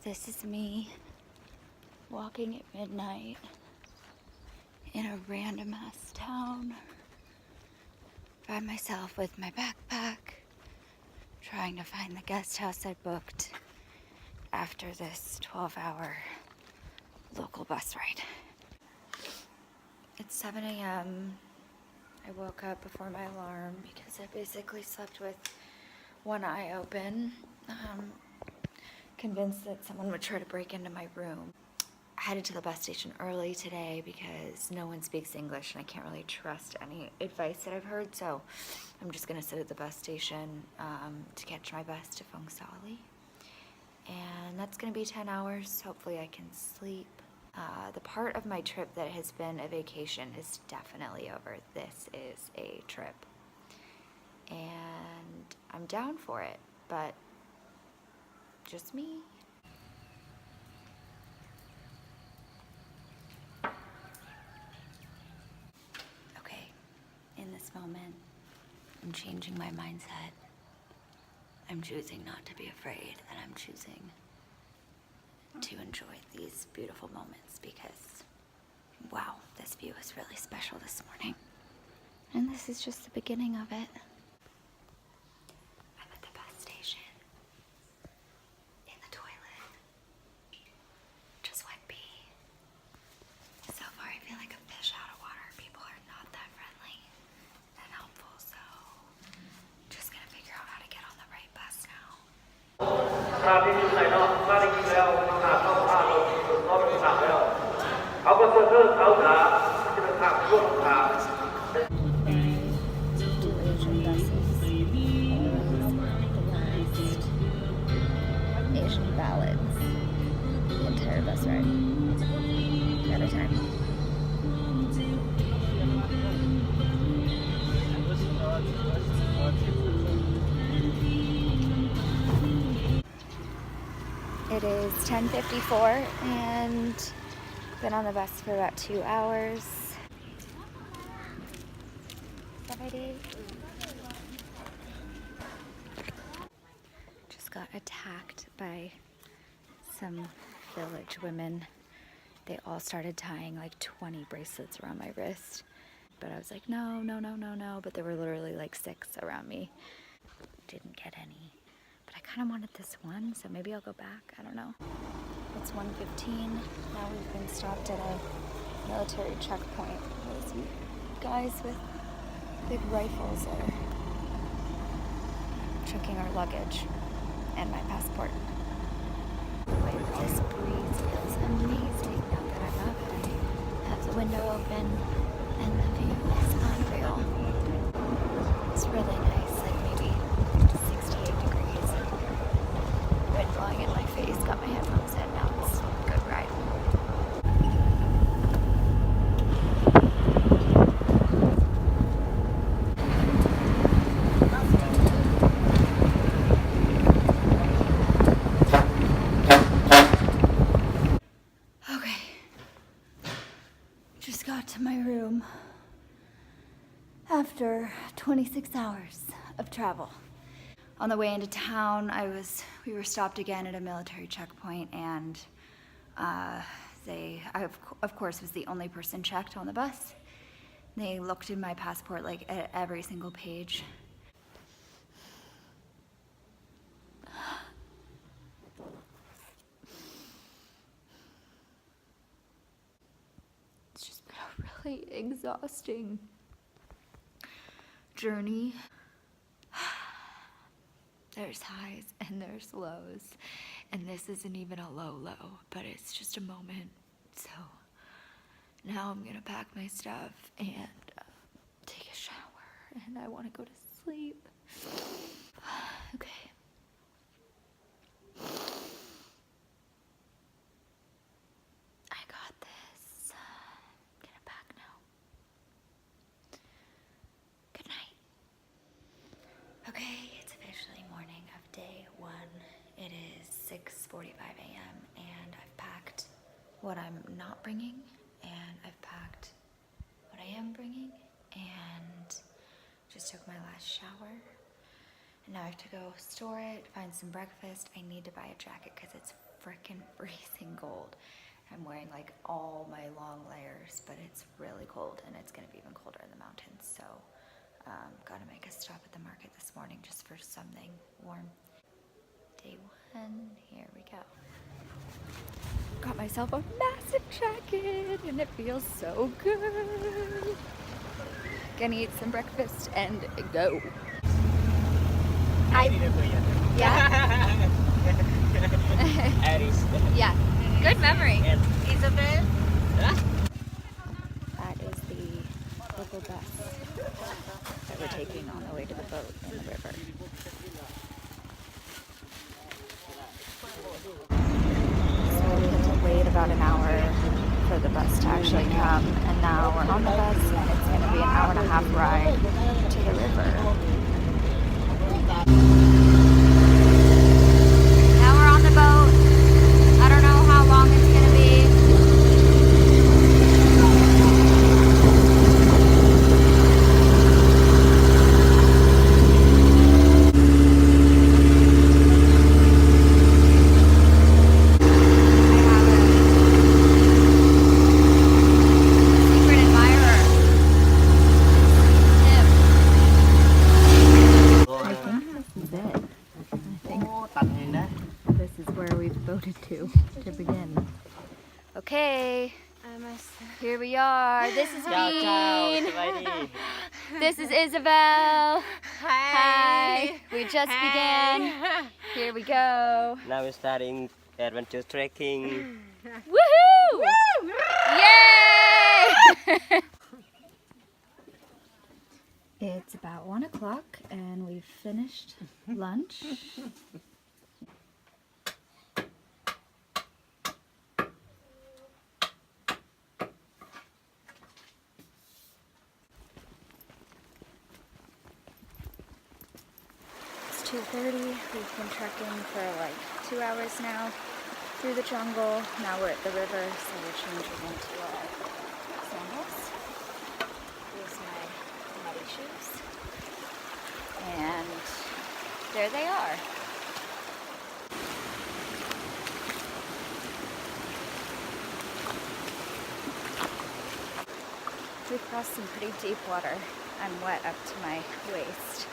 This is me walking at midnight in a random ass town by myself with my backpack, trying to find the guest house I booked after this 12-hour local bus ride. It's 7 a.m. I woke up before my alarm because I basically slept with one eye open, convinced that someone would try to break into my room. I headed to the bus station early today because no one speaks English and I can't really trust any advice that I've heard, so I'm just gonna sit at the bus station to catch my bus to Fengsali. And that's gonna be 10 hours. Hopefully I can sleep. The part of my trip that has been a vacation is definitely over. This is a trip. And I'm down for it, but just me. Okay, in this moment, I'm changing my mindset. I'm choosing not to be afraid, and I'm choosing to enjoy these beautiful moments because, wow, this view is really special this morning. And this is just the beginning of it. I'm at the bus station, in the toilet, just went pee. So far I feel like a fish out of water. People are not that friendly and helpful, so just gonna figure out how to get on the right bus now. Asian ballads the entire bus ride at a time. It is 10:54 and been on the bus for about 2 hours. Just got attacked by some village women. They all started tying like 20 bracelets around my wrist. But I was like, no, no, no, no, no. But there were literally like 6 around me. Didn't get any. But I kind of wanted this one, so maybe I'll go back. I don't know. It's 1:15. Now we've been stopped at a military checkpoint. There's some guys with big rifles are checking our luggage and my passport. This breeze feels amazing now that I'm up. I have the window open and the view is unreal. It's really nice, like maybe 68 degrees. Wind blowing in my face, got my headphones in, now it's a good ride. To my room after 26 hours of travel. On the way into town, we were stopped again at a military checkpoint, and I of course was the only person checked on the bus. They looked in my passport like at every single page. Exhausting journey. There's highs and there's lows, and this isn't even a low, but it's just a moment. So now I'm gonna pack my stuff and take a shower, and I want to go to sleep. Okay. Okay, it's officially morning of day 1. It is 6:45 a.m. and I've packed what I'm not bringing, and I've packed what I am bringing, and just took my last shower. And now I have to go store it, find some breakfast. I need to buy a jacket because it's freaking freezing cold. I'm wearing like all my long layers, but it's really cold and it's gonna be even colder in the mountains. So gotta make a stop at the market this morning just for something warm. Day one, here we go. Got myself a massive jacket and it feels so good. Gonna eat some breakfast and go. Yeah? Aries. Yeah. Good memory. Isabel? Huh? That is the local bus that we're taking on the way to the boat in the river. So we had to wait about an hour for the bus to actually come, and now we're on the bus and it's going to be an hour and a half ride to the river. Now we're on the boat. I don't know how long it's going to be. This is where we've voted to begin. Okay, here we are. This is Bean. This is Isabel. Hi. We just began. Here we go. Now we're starting adventure trekking. Woohoo! Woo! Yay! It's about 1 o'clock and we've finished lunch. It's 2:30. We've been trekking for like 2 hours now through the jungle. Now we're at the river, so we're changing into our sandals. Here's my muddy shoes. And there they are. We crossed some pretty deep water. I'm wet up to my waist.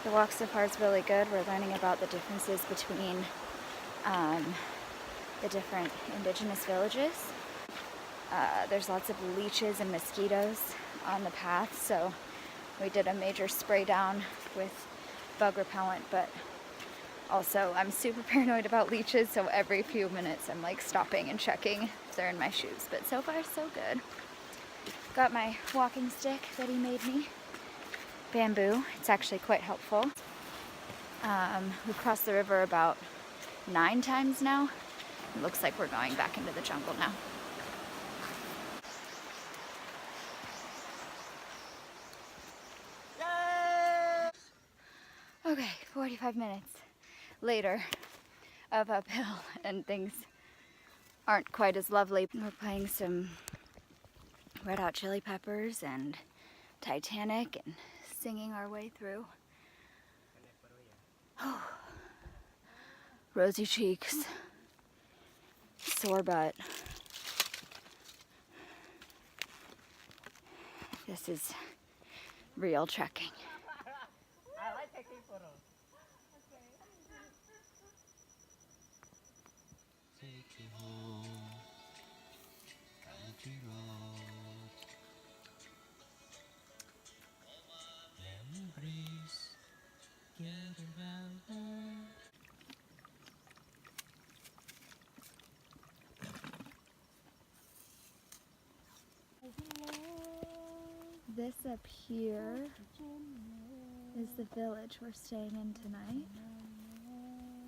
The walk so far is really good. We're learning about the differences between the different indigenous villages. There's lots of leeches and mosquitoes on the path, so we did a major spray down with bug repellent, but also I'm super paranoid about leeches, so every few minutes I'm like stopping and checking if they're in my shoes. But so far so good. Got my walking stick that he made me. Bamboo. It's actually quite helpful. We've crossed the river about 9 times now. It looks like we're going back into the jungle now. Okay, 45 minutes later of uphill and things aren't quite as lovely. We're playing some Red Hot Chili Peppers and Titanic and singing our way through. Oh. Rosy cheeks, sore butt. This is real trekking. I like taking photos. Take you home, country roads, memories get around her. This up here is the village we're staying in tonight.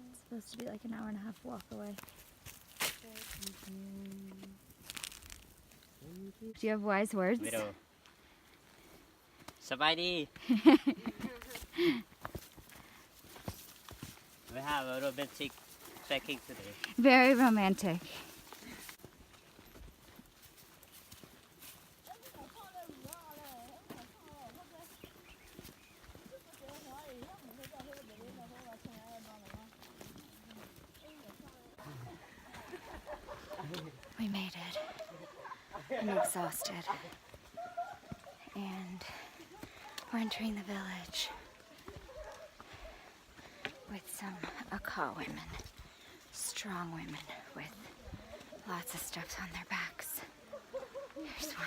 It's supposed to be like an hour and a half walk away. Do you have wise words? Widow. Sabadi. We have a romantic trekking today. Very romantic. We made it. I'm exhausted. And we're entering the village with some Aka women, strong women with lots of stuff on their backs. Here's one.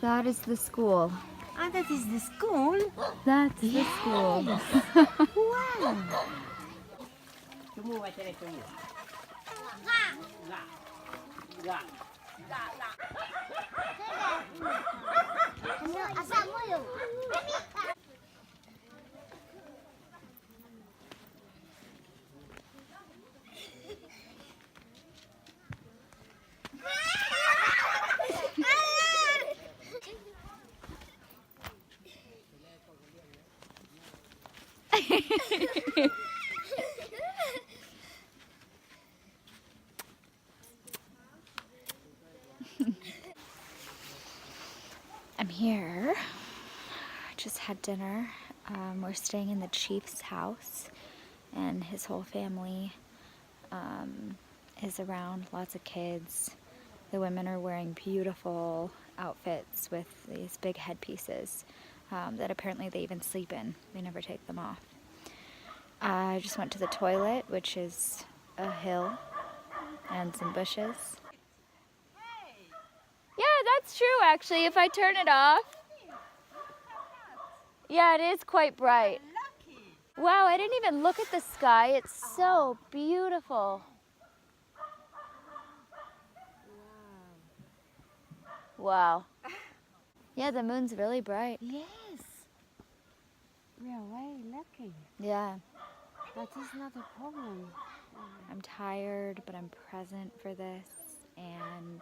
That is the school. Ah, that is the school? That's the school. Wow! I'm here. Just had dinner. We're staying in the chief's house, and his whole family is around. Lots of kids. The women are wearing beautiful outfits with these big headpieces that apparently they even sleep in. They never take them off. I just went to the toilet, which is a hill and some bushes. Yeah, that's true actually, if I turn it off. Yeah, it is quite bright. Wow, I didn't even look at the sky. It's so beautiful. Wow. Yeah, the moon's really bright. Yes. We are very lucky. Yeah. That is not a problem. I'm tired, but I'm present for this, and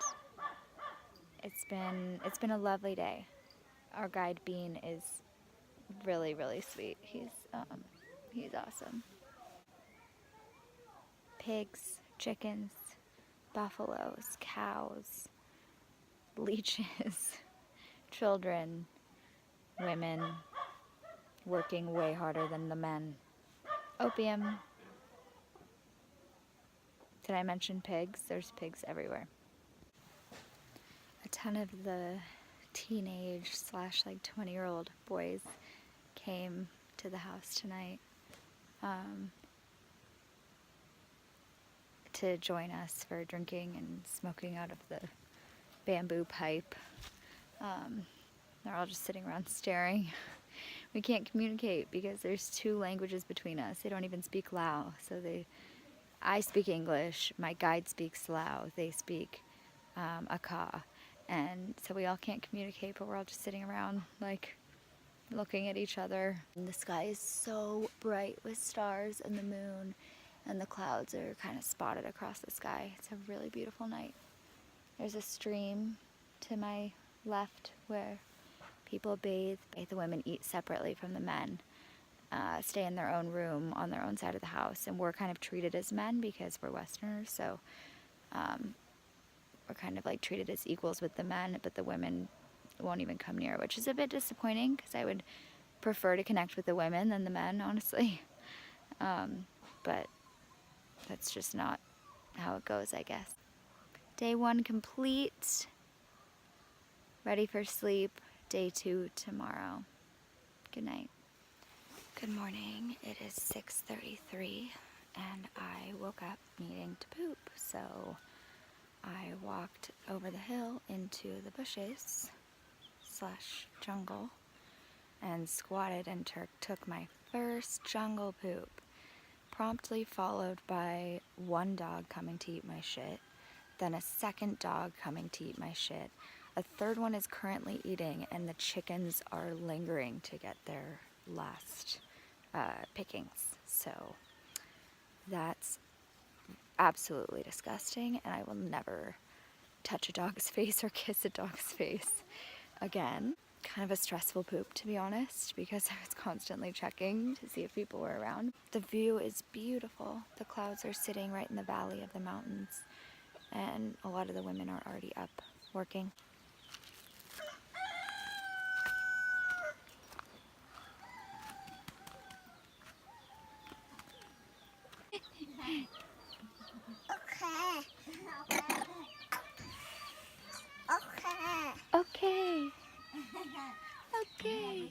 it's been a lovely day. Our guide Bean is really, really sweet. He's awesome. Pigs, chickens, buffaloes, cows, leeches, children, women working way harder than the men. Opium. Did I mention pigs? There's pigs everywhere. A ton of the teenage / like 20-year-old boys came to the house tonight to join us for drinking and smoking out of the bamboo pipe. They're all just sitting around staring. We can't communicate because there's 2 languages between us. They don't even speak Lao, so I speak English, my guide speaks Lao, they speak Aka, and so we all can't communicate, but we're all just sitting around like looking at each other. And the sky is so bright with stars and the moon, and the clouds are kind of spotted across the sky. It's a really beautiful night. There's a stream to my left where people bathe. The women eat separately from the men, stay in their own room on their own side of the house, and we're kind of treated as men because we're Westerners, so we're kind of like treated as equals with the men, but the women won't even come near, which is a bit disappointing because I would prefer to connect with the women than the men, honestly. But that's just not how it goes, I guess. Day 1 complete. Ready for sleep. Day 2 tomorrow. Good night. Good morning. It is 6:33 and I woke up needing to poop. So I walked over the hill into the bushes / jungle and squatted and took my first jungle poop. Promptly followed by one dog coming to eat my shit, then a second dog coming to eat my shit. A third one is currently eating, and the chickens are lingering to get their last pickings. So that's absolutely disgusting, and I will never touch a dog's face or kiss a dog's face again. Kind of a stressful poop, to be honest, because I was constantly checking to see if people were around. The view is beautiful. The clouds are sitting right in the valley of the mountains, and a lot of the women are already up working. Okay. Okay.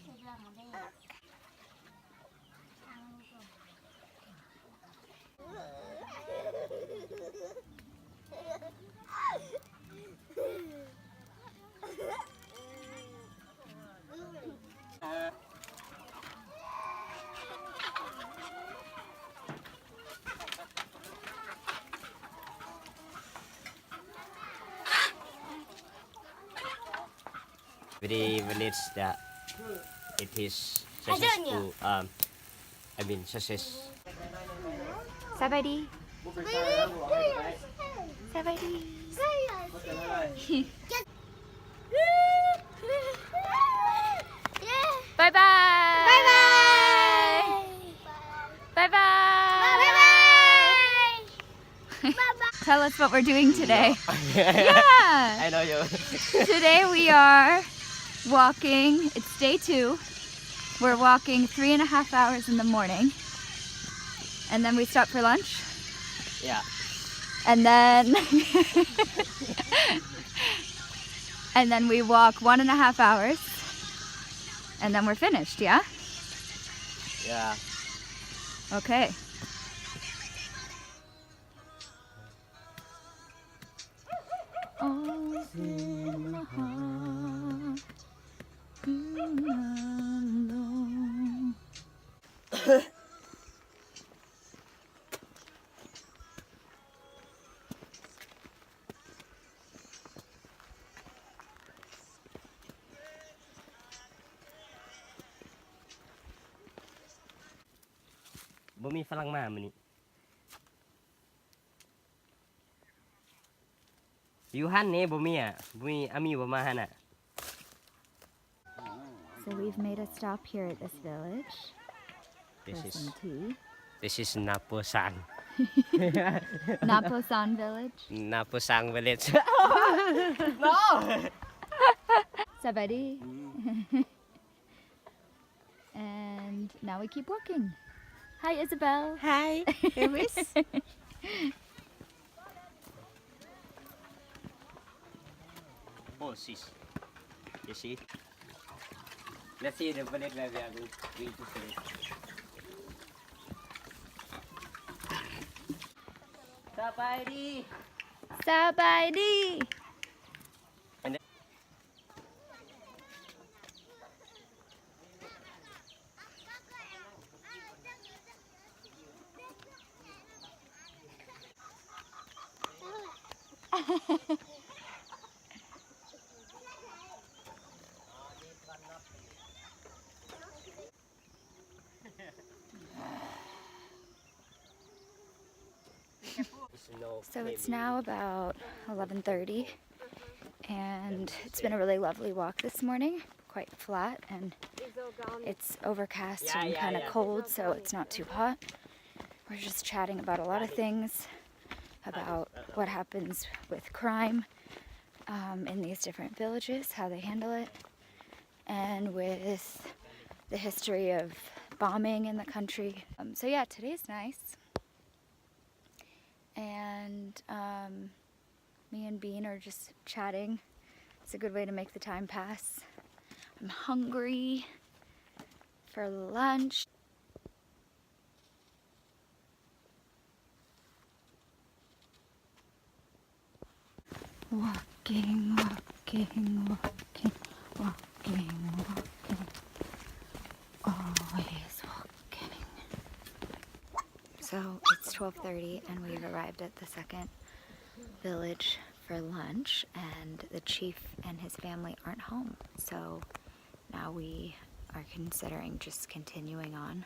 Every village that it is successful. I mean success. Sabadi. Sabadi. Bye bye. Bye bye. Bye bye. Tell us what we're doing today. Yeah. I know you. Today we are walking. It's day 2. We're walking 3.5 hours in the morning. And then we stop for lunch. Yeah. And then and then we walk 1.5 hours. And then we're finished, yeah? Yeah. Okay. All's in my heart, alone. Bo mi ฝรั่งมามื้อนี้อยู่หั่นนี่บ่มีอ่ะบ่มีอามีบ่มาหั่นอ่ะ So we've made a stop here at this village for This is some tea. this is Naposang. Naposan village. Naposang village. Sabadi. And now we keep walking. Hi, Isabel. Hi, Iris. Oh, sis. You see? Let's see the village where we are going to see. Sabadi. Sabadi. So it's now about 11:30, and it's been a really lovely walk this morning. Quite flat, and it's overcast and kind of cold, so it's not too hot. We're just chatting about a lot of things, about what happens with crime in these different villages, how they handle it, and with the history of bombing in the country. So yeah, today's nice. And me and Bean are just chatting. It's a good way to make the time pass. I'm hungry for lunch. Walking, walking, walking, walking, walking. Always walking. So it's 12:30 and we've arrived at the second village for lunch, and the chief and his family aren't home. So now we are considering just continuing on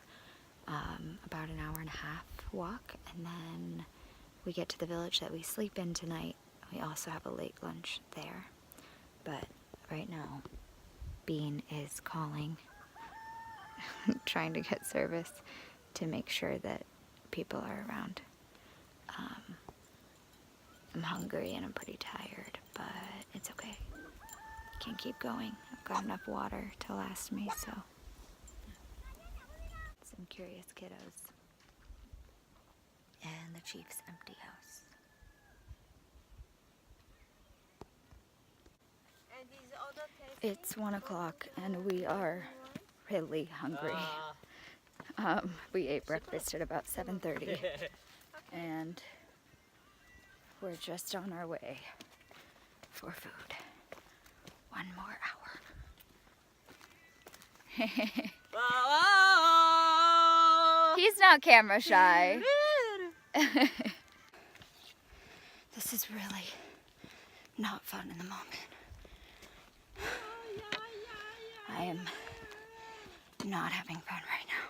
about an hour and a half walk, and then we get to the village that we sleep in tonight, We also have a late lunch there. But right now, Bean is calling, trying to get service to make sure that people are around. I'm hungry and I'm pretty tired, but it's okay. Can't keep going. I've got enough water to last me, so. Some curious kiddos. And the chief's empty house. It's 1 o'clock and we are really hungry. We ate breakfast at about 7:30 and we're just on our way for food. 1 more hour. He's not camera shy. This is really not fun in the moment. I am not having fun right now.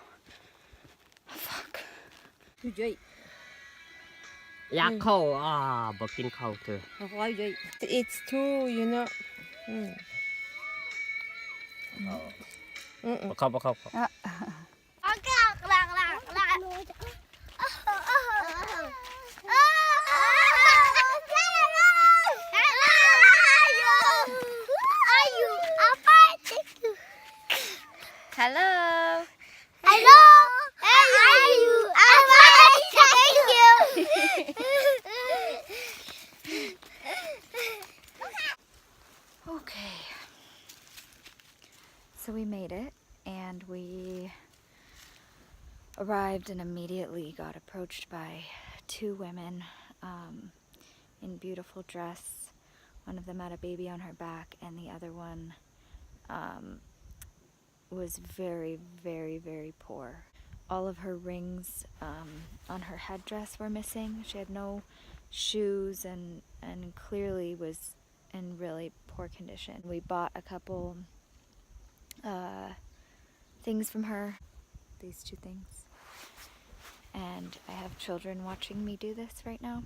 Fuck. อยากเข้าบ่กินข้าวเถอะ It's too, you know. บ่เข้า Hello. Hello. How are you? I'm fine, thank you. Okay. So we made it and we arrived and immediately got approached by 2 women in beautiful dress. One of them had a baby on her back and the other one was very, very, very poor. All of her rings on her headdress were missing. She had no shoes and clearly was in really poor condition. We bought a couple things from her, these 2 things. And I have children watching me do this right now.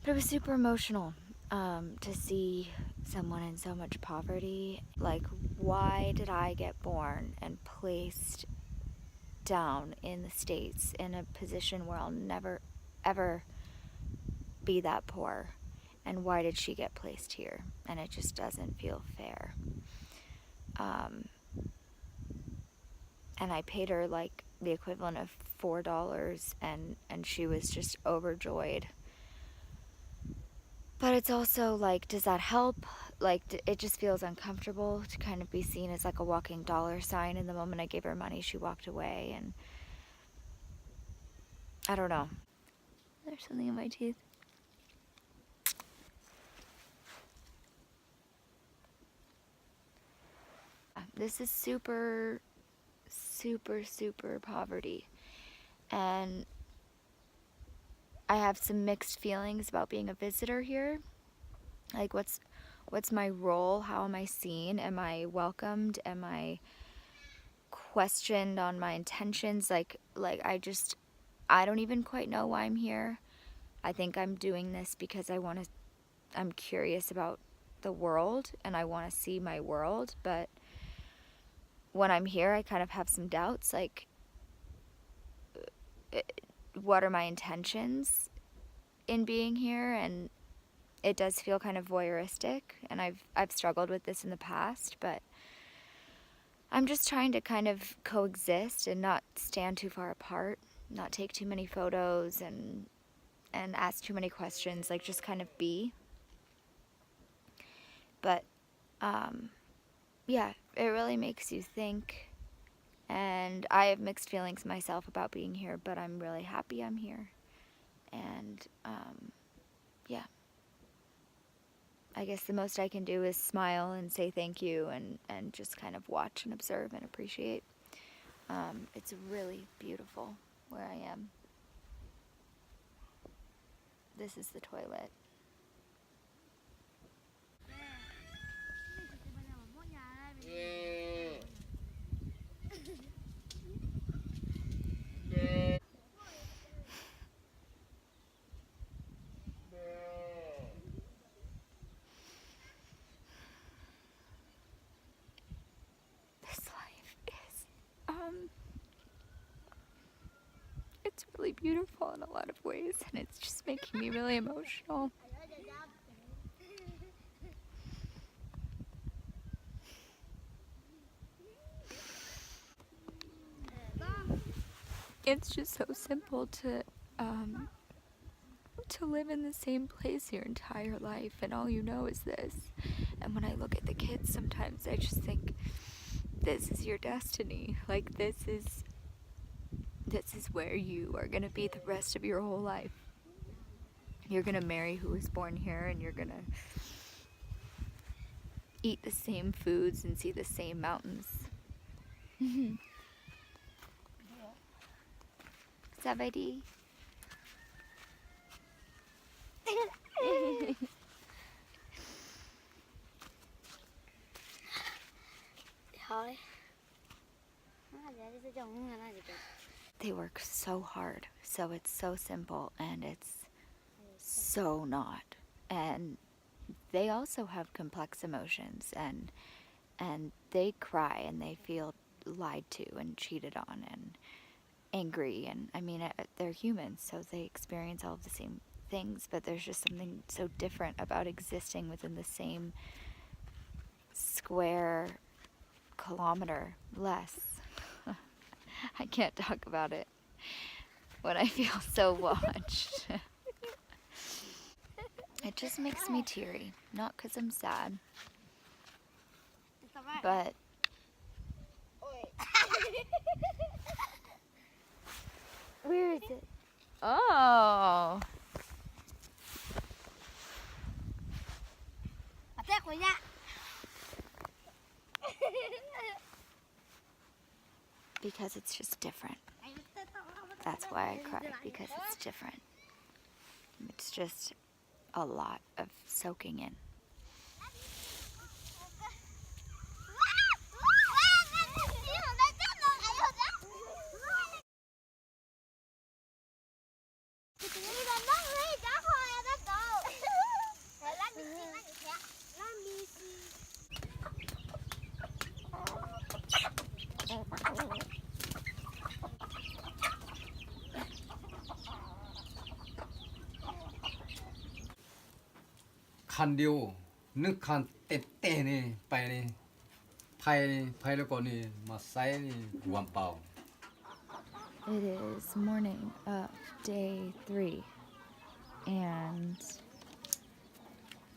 But it was super emotional to see someone in so much poverty. Like, why did I get born and placed down in the States in a position where I'll never, ever be that poor? And why did she get placed here? And it just doesn't feel fair. And I paid her like the equivalent of $4 and she was just overjoyed. But it's also like, does that help? Like, it just feels uncomfortable to kind of be seen as like a walking dollar sign. And the moment I gave her money, she walked away. And I don't know. There's something in my teeth. This is super, super, super poverty. And I have some mixed feelings about being a visitor here. Like, what's my role? How am I seen? Am I welcomed? Am I questioned on my intentions? Like I don't even quite know why I'm here. I think I'm doing this because I'm curious about the world and I want to see my world. But when I'm here, I kind of have some doubts. Like, what are my intentions in being here? And it does feel kind of voyeuristic, and I've struggled with this in the past, but I'm just trying to kind of coexist and not stand too far apart, not take too many photos and ask too many questions, like just kind of be. But yeah, it really makes you think. And I have mixed feelings myself about being here, but I'm really happy I'm here. And yeah, I guess the most I can do is smile and say thank you and just kind of watch and observe and appreciate. It's really beautiful where I am. This is the toilet. beautiful in a lot of ways, and it's just making me really emotional. It's just so simple to live in the same place your entire life, and all you know is this. And when I look at the kids, sometimes I just think, this is your destiny. Like, this is where you are gonna be the rest of your whole life. You're gonna marry who was born here, and you're gonna eat the same foods and see the same mountains. Savadi. They work so hard, so it's so simple, and it's so not. And they also have complex emotions, and they cry, and they feel lied to and cheated on and angry, and I mean, they're humans, so they experience all of the same things, but there's just something so different about existing within the same square kilometer less. I can't talk about it when I feel so watched. It just makes me teary, not because I'm sad, but where is it? Oh, because it's just different. That's why I cry, because it's different. It's just a lot of soaking in.คันเดียวนึกคันเตะนี่ไปนี่ไผ่แล้วก็นี่มาใส่นี่รวมเป่า It is morning of day 3, and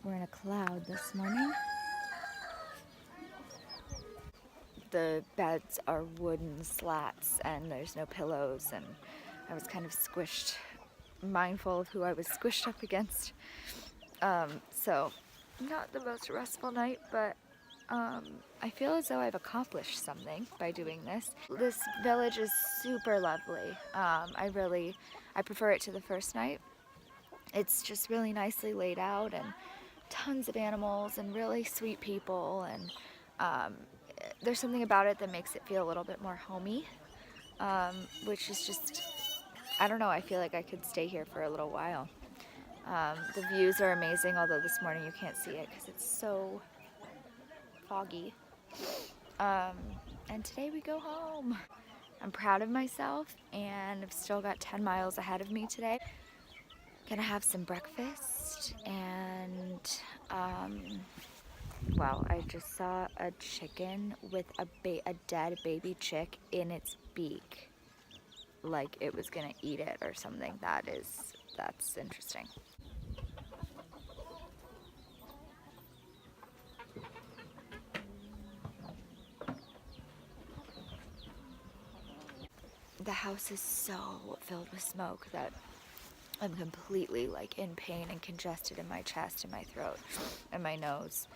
we're in a cloud this morning. The beds are wooden slats, and there's no pillows, and I was kind of squished, mindful of who I was squished up against. So not the most restful night, but I feel as though I've accomplished something by doing this. This village is super lovely. I prefer it to the first night. It's just really nicely laid out, and tons of animals and really sweet people, and there's something about it that makes it feel a little bit more homey, which is just, I don't know, I feel like I could stay here for a little while. The views are amazing, although this morning you can't see it because it's so foggy. And today we go home. I'm proud of myself, and I've still got 10 miles ahead of me today. Gonna have some breakfast, and wow, I just saw a chicken with a dead baby chick in its beak, like it was gonna eat it or something. That's interesting. The house is so filled with smoke that I'm completely like in pain and congested in my chest and my throat and my nose.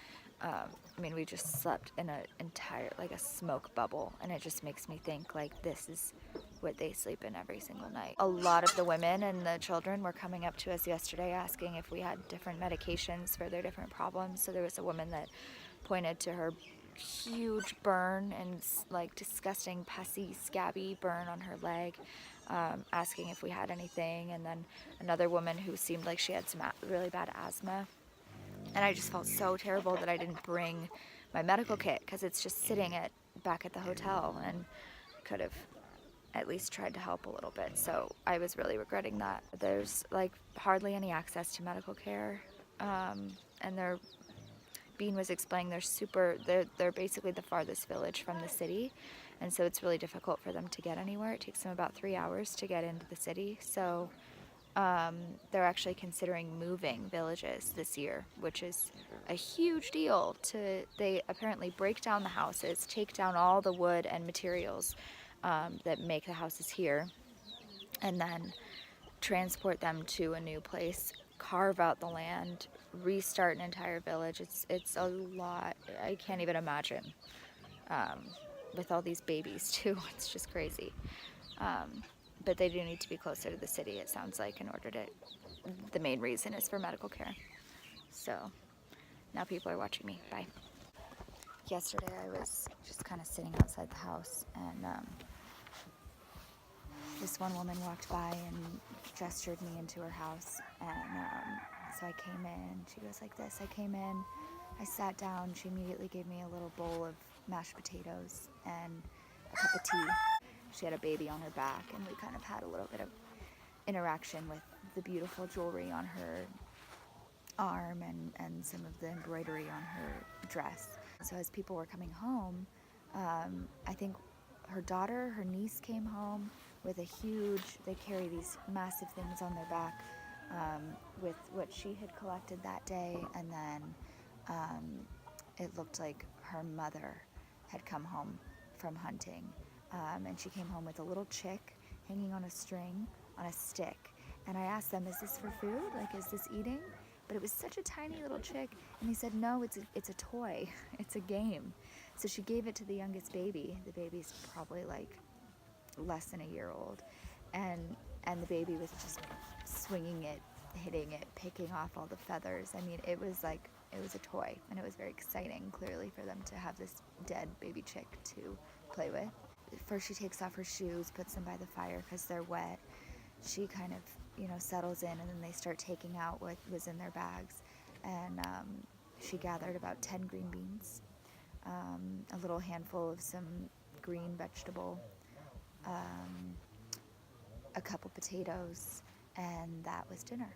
I mean, we just slept in an entire, like a smoke bubble, and it just makes me think like this is what they sleep in every single night. A lot of the women and the children were coming up to us yesterday asking if we had different medications for their different problems. So there was a woman that pointed to her huge burn and like disgusting pussy scabby burn on her leg, asking if we had anything, and then another woman who seemed like she had some really bad asthma, and I just felt so terrible that I didn't bring my medical kit because it's just sitting back at the hotel, and could have at least tried to help a little bit. So I was really regretting that. There's like hardly any access to medical care, and Bean was explaining they're basically the farthest village from the city, and so it's really difficult for them to get anywhere. It takes them about 3 hours to get into the city. So they're actually considering moving villages this year, which is a huge deal. They apparently break down the houses, take down all the wood and materials that make the houses here, and then transport them to a new place, carve out the land, restart an entire village. It's a lot. I can't even imagine. With all these babies too, it's just crazy. But they do need to be closer to the city, it sounds like, in order to, the main reason is for medical care. So now people are watching me. Bye. Yesterday I was just kind of sitting outside the house, and this one woman walked by and gestured me into her house, and so I came in. She goes like this. I came in, I sat down. She immediately gave me a little bowl of mashed potatoes and a cup of tea. She had a baby on her back, and we kind of had a little bit of interaction with the beautiful jewelry on her arm and some of the embroidery on her dress. So as people were coming home, I think her daughter, her niece came home with they carry these massive things on their back with what she had collected that day, and then it looked like her mother had come home from hunting. And she came home with a little chick hanging on a string on a stick. And I asked them, is this for food? Like, is this eating? But it was such a tiny little chick. And they said, no, it's a toy. It's a game. So she gave it to the youngest baby. The baby's probably like less than a year old. And the baby was just swinging it, hitting it, picking off all the feathers. I mean, it was a toy. And it was very exciting, clearly, for them to have this dead baby chick to play with. First she takes off her shoes, puts them by the fire because they're wet. She kind of, settles in, and then they start taking out what was in their bags. And she gathered about 10 green beans, a little handful of some green vegetable, a couple potatoes, and that was dinner.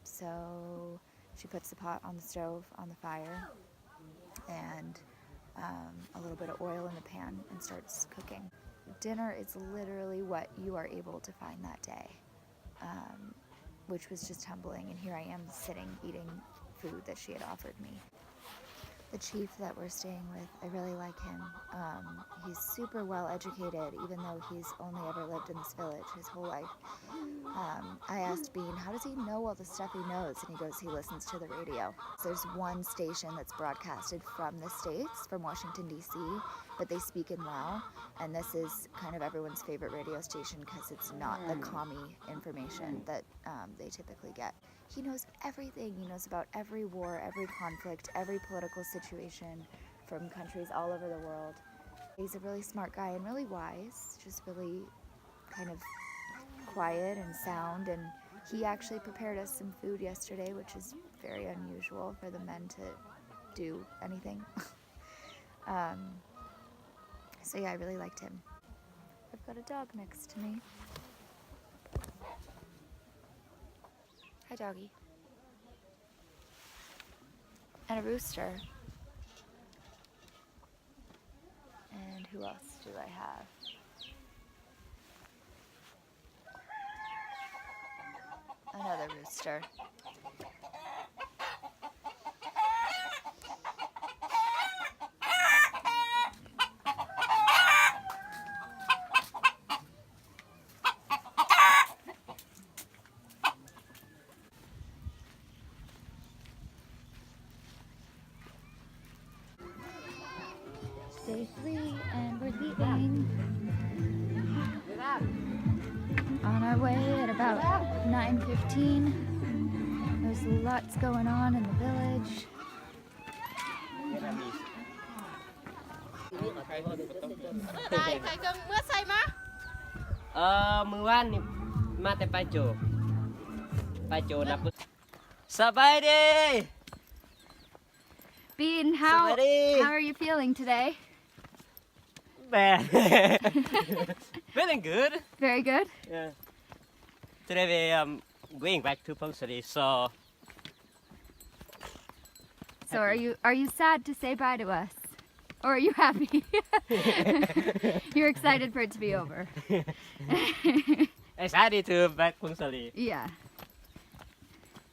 So she puts the pot on the stove, on the fire, and a little bit of oil in the pan, and starts cooking. Dinner is literally what you are able to find that day, which was just humbling. And here I am sitting eating food that she had offered me. The chief that we're staying with, I really like him. He's super well educated, even though he's only ever lived in this village his whole life. I asked Bean, how does he know all the stuff he knows? And he goes, he listens to the radio. There's one station that's broadcasted from the States, from Washington, D.C., but they speak in Lao, and this is kind of everyone's favorite radio station because it's not the commie information that they typically get. He knows everything. He knows about every war, every conflict, every political situation from countries all over the world. He's a really smart guy and really wise, just really kind of quiet and sound. And he actually prepared us some food yesterday, which is very unusual for the men to do anything. So yeah, I really liked him. I've got a dog next to me. Hi, doggy. And a rooster. And who else do I have? Another rooster. Day 3, and we're leaving on our way at about 9:15. There's lots going on in the village. มือว่านนี่มาแต่ปลายโจนะสบายดี Bean, how are you feeling today? not bad. Feeling good. Very good. Yeah. Today we going back to Phong City, so So are you sad to say bye to us? Or are you happy? You're excited for it to be over. excited to back Phong City. Yeah.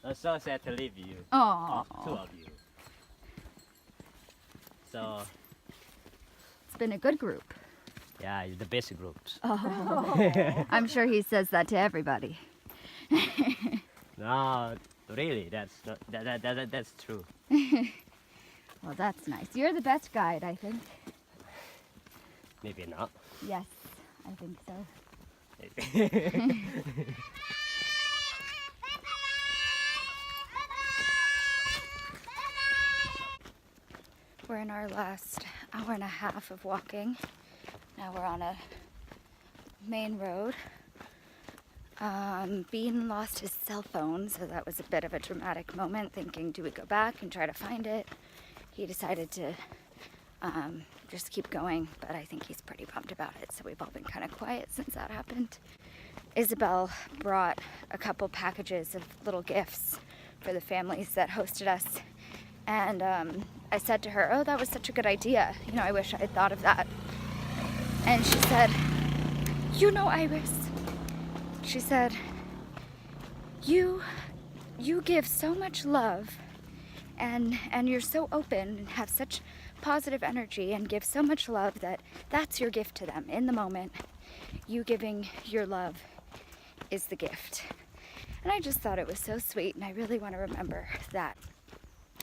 I'm so sad to leave you. Oh. Two of you. So It's been a good group. yeah, it's the best groups. Oh. I'm sure he says that to everybody. No, really, that's not, that's true. Well, that's nice. You're the best guide, I think. Maybe not. Yes, I think so. We're in our last hour and a half of walking. Now we're on a main road. Bean lost his cell phone, so that was a bit of a dramatic moment, thinking, do we go back and try to find it? He decided to just keep going, but I think he's pretty bummed about it, so we've all been kind of quiet since that happened. Isabel brought a couple packages of little gifts for the families that hosted us, and I said to her, oh, that was such a good idea. You know, I wish I had thought of that. And she said, you know, Iris, she said, you give so much love and you're so open and have such positive energy and give so much love that's your gift to them in the moment. You giving your love is the gift. And I just thought it was so sweet, and I really want to remember that.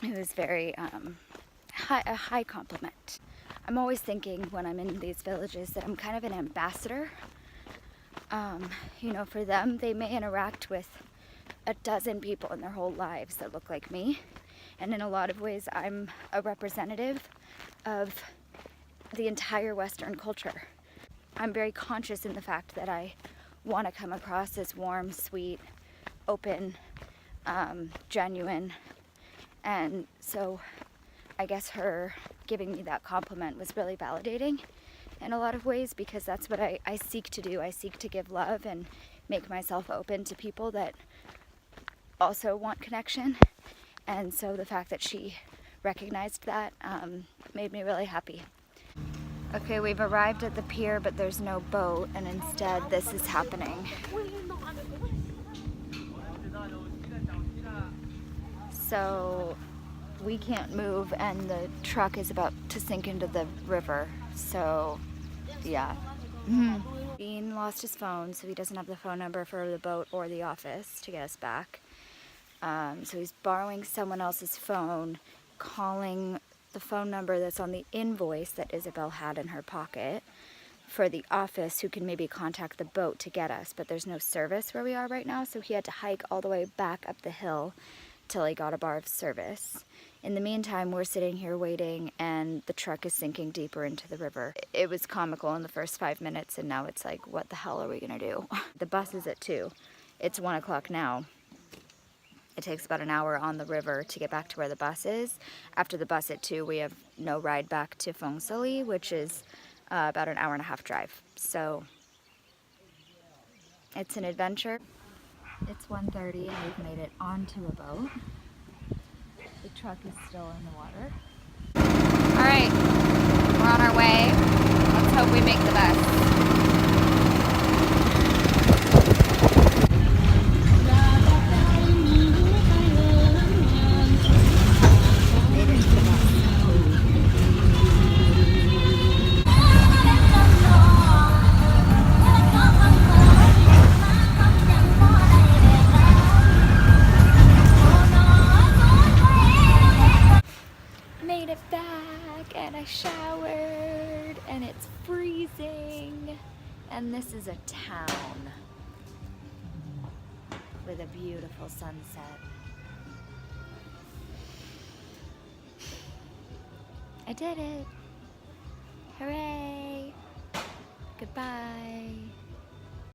It was very a high compliment. I'm always thinking when I'm in these villages that I'm kind of an ambassador. You know, for them, they may interact with a dozen people in their whole lives that look like me. And in a lot of ways, I'm a representative of the entire Western culture. I'm very conscious in the fact that I want to come across as warm, sweet, open, genuine. And so I guess her giving me that compliment was really validating in a lot of ways, because that's what I seek to do. I seek to give love and make myself open to people that also want connection. And so the fact that she recognized that made me really happy. Okay, we've arrived at the pier, but there's no boat, and instead this is happening. So we can't move, and the truck is about to sink into the river. So yeah. Bean lost his phone, so he doesn't have the phone number for the boat or the office to get us back. So he's borrowing someone else's phone, calling the phone number that's on the invoice that Isabel had in her pocket for the office, who can maybe contact the boat to get us, but there's no service where we are right now, so he had to hike all the way back up the hill till he got a bar of service. In the meantime, we're sitting here waiting, and the truck is sinking deeper into the river. It was comical in the first 5 minutes, and now it's like, what the hell are we gonna do? The bus is at 2. It's 1 o'clock now. It takes about an hour on the river to get back to where the bus is. After the bus at 2, we have no ride back to Phong City, which is about an hour and a half drive. So it's an adventure. It's 1:30 and we've made it onto a boat. The truck is still in the water. All right, we're on our way. Let's hope we make the bus. Made it back, and I showered, and it's freezing, and this is a town with a beautiful sunset. I did it! Hooray! Goodbye!